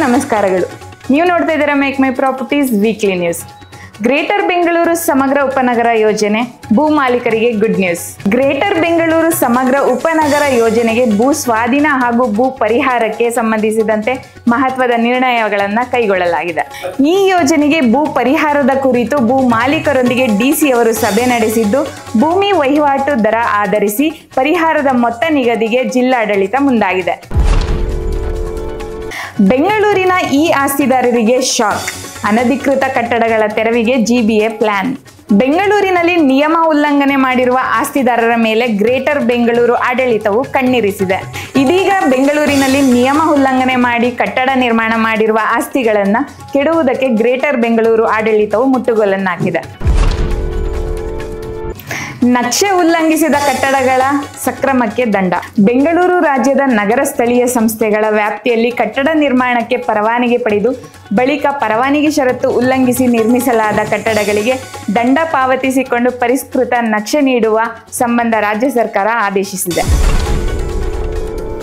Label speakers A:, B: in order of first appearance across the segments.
A: ನಮಸ್ಕಾರಗಳು. ನೀವು ನೋಡ್ತಾ ಇದ್ದೀರಾ make my properties weekly news. Greater Bengaluru ಸಮಗ್ರ ಉಪನಗರ ಯೋಜನೆ ಭೂ ಮಾಲೀಕರಿಗೆ ಗುಡ್ ನ್ಯೂಸ್. ಗ್ರೇಟರ್ ಬೆಂಗಳೂರು ಸಮಗ್ರ ಉಪನಗರ ಯೋಜನೆಗೆ ಭೂ ಸ್ವಾಧೀನ ಹಾಗೂ ಭೂ ಪರಿಹಾರಕ್ಕೆ ಸಂಬಂಧಿಸಿದಂತೆ ಮಹತ್ವದ ನಿರ್ಣಯಗಳನ್ನು ಕೈಗೊಳ್ಳಲಾಗಿದೆ. ಈ ಯೋಜನೆಗೆ ಭೂ ಪರಿಹಾರದ ಕುರಿತು ಭೂ ಮಾಲೀಕರೊಂದಿಗೆ ಡಿಸಿ ಅವರು ಸಭೆ ನಡೆಸಿದ್ದು, ಭೂಮಿ ವಹಿವಾಟು ದರ ಆಧರಿಸಿ ಪರಿಹಾರದ ಮೊತ್ತ ನಿಗದಿಗೆ ಜಿಲ್ಲಾಡಳಿತ ಮುಂದಾಗಿದೆ. ಬೆಂಗಳೂರಿನ ಈ ಆಸ್ತಿದಾರರಿಗೆ ಶಾಕ್. ಅನಧಿಕೃತ ಕಟ್ಟಡಗಳ ತೆರವಿಗೆ ಜಿಬಿಎ ಪ್ಲಾನ್. ಬೆಂಗಳೂರಿನಲ್ಲಿ ನಿಯಮ ಉಲ್ಲಂಘನೆ ಮಾಡಿರುವ ಆಸ್ತಿದಾರರ ಮೇಲೆ ಗ್ರೇಟರ್ ಬೆಂಗಳೂರು ಆಡಳಿತವು ಕಣ್ಣಿರಿಸಿದೆ. ಇದೀಗ ಬೆಂಗಳೂರಿನಲ್ಲಿ ನಿಯಮ ಉಲ್ಲಂಘನೆ ಮಾಡಿ ಕಟ್ಟಡ ನಿರ್ಮಾಣ ಮಾಡಿರುವ ಆಸ್ತಿಗಳನ್ನು ಕೆಡುವುದಕ್ಕೆ ಗ್ರೇಟರ್ ಬೆಂಗಳೂರು ಆಡಳಿತವು ಮುಟ್ಟುಗೋಲನ್ನು ಹಾಕಿದೆ. ನಕ್ಷೆ ಉಲ್ಲಂಘಿಸಿದ ಕಟ್ಟಡಗಳ ಸಕ್ರಮಕ್ಕೆ ದಂಡ. ಬೆಂಗಳೂರು ರಾಜ್ಯದ ನಗರ ಸ್ಥಳೀಯ ಸಂಸ್ಥೆಗಳ ವ್ಯಾಪ್ತಿಯಲ್ಲಿ ಕಟ್ಟಡ ನಿರ್ಮಾಣಕ್ಕೆ ಪರವಾನಗಿ ಪಡೆದು ಬಳಿಕ ಪರವಾನಗಿ ಷರತ್ತು ಉಲ್ಲಂಘಿಸಿ ನಿರ್ಮಿಸಲಾದ ಕಟ್ಟಡಗಳಿಗೆ ದಂಡ ಪಾವತಿಸಿಕೊಂಡು ಪರಿಷ್ಕೃತ ನಕ್ಷೆ ನೀಡುವ ಸಂಬಂಧ ರಾಜ್ಯ ಸರ್ಕಾರ ಆದೇಶಿಸಿದೆ.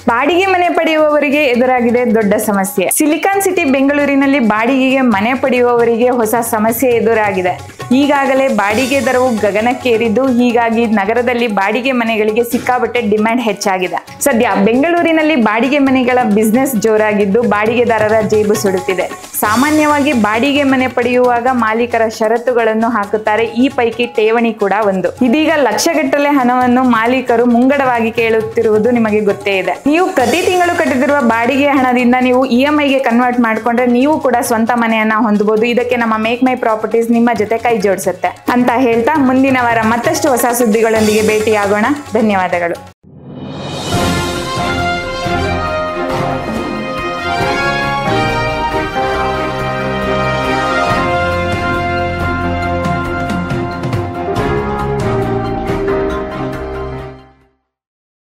A: ಬಾಡಿಗೆ ಮನೆ ಪಡೆಯುವವರಿಗೆ ಎದುರಾಗಿದೆ ದೊಡ್ಡ ಸಮಸ್ಯೆ. ಸಿಲಿಕಾನ್ ಸಿಟಿ ಬೆಂಗಳೂರಿನಲ್ಲಿ ಬಾಡಿಗೆಗೆ ಮನೆ ಪಡೆಯುವವರಿಗೆ ಹೊಸ ಸಮಸ್ಯೆ ಎದುರಾಗಿದೆ. ಈಗಾಗಲೇ ಬಾಡಿಗೆ ದರವು ಗಗನಕ್ಕೇರಿದ್ದು, ಹೀಗಾಗಿ ನಗರದಲ್ಲಿ ಬಾಡಿಗೆ ಮನೆಗಳಿಗೆ ಸಿಕ್ಕಾಪಟ್ಟೆ ಡಿಮ್ಯಾಂಡ್ ಹೆಚ್ಚಾಗಿದೆ. ಸದ್ಯ ಬೆಂಗಳೂರಿನಲ್ಲಿ ಬಾಡಿಗೆ ಮನೆಗಳ ಬಿಸ್ನೆಸ್ ಜೋರಾಗಿದ್ದು, ಬಾಡಿಗೆದಾರರ ಜೇಬು ಸುಡುತ್ತಿದೆ. ಸಾಮಾನ್ಯವಾಗಿ ಬಾಡಿಗೆ ಮನೆ ಪಡೆಯುವಾಗ ಮಾಲೀಕರ ಷರತ್ತುಗಳನ್ನು ಹಾಕುತ್ತಾರೆ. ಈ ಪೈಕಿ ಠೇವಣಿ ಕೂಡ ಒಂದು. ಇದೀಗ ಲಕ್ಷಗಟ್ಟಲೆ ಹಣವನ್ನು ಮಾಲೀಕರು ಮುಂಗಡವಾಗಿ ಕೇಳುತ್ತಿರುವುದು ನಿಮಗೆ ಗೊತ್ತೇ ಇದೆ. ನೀವು ಪ್ರತಿ ತಿಂಗಳು ಕಟ್ಟಿದಿರುವ ಬಾಡಿಗೆ ಹಣದಿಂದ ನೀವು EMIಗೆ ಕನ್ವರ್ಟ್ ಮಾಡಿಕೊಂಡ್ರೆ ನೀವು ಕೂಡ ಸ್ವಂತ ಮನೆಯನ್ನ ಹೊಂದಬಹುದು. ಇದಕ್ಕೆ ನಮ್ಮ ಮೇಕ್ ಮೈ ಪ್ರಾಪರ್ಟೀಸ್ ನಿಮ್ಮ ಜೊತೆ ಕೈ ಜೋಡಿಸುತ್ತೆ ಅಂತ ಹೇಳ್ತಾ ಮುಂದಿನ ವಾರ ಮತ್ತಷ್ಟು ಹೊಸ ಸುದ್ದಿಗಳೊಂದಿಗೆ ಭೇಟಿಯಾಗೋಣ. ಧನ್ಯವಾದಗಳು.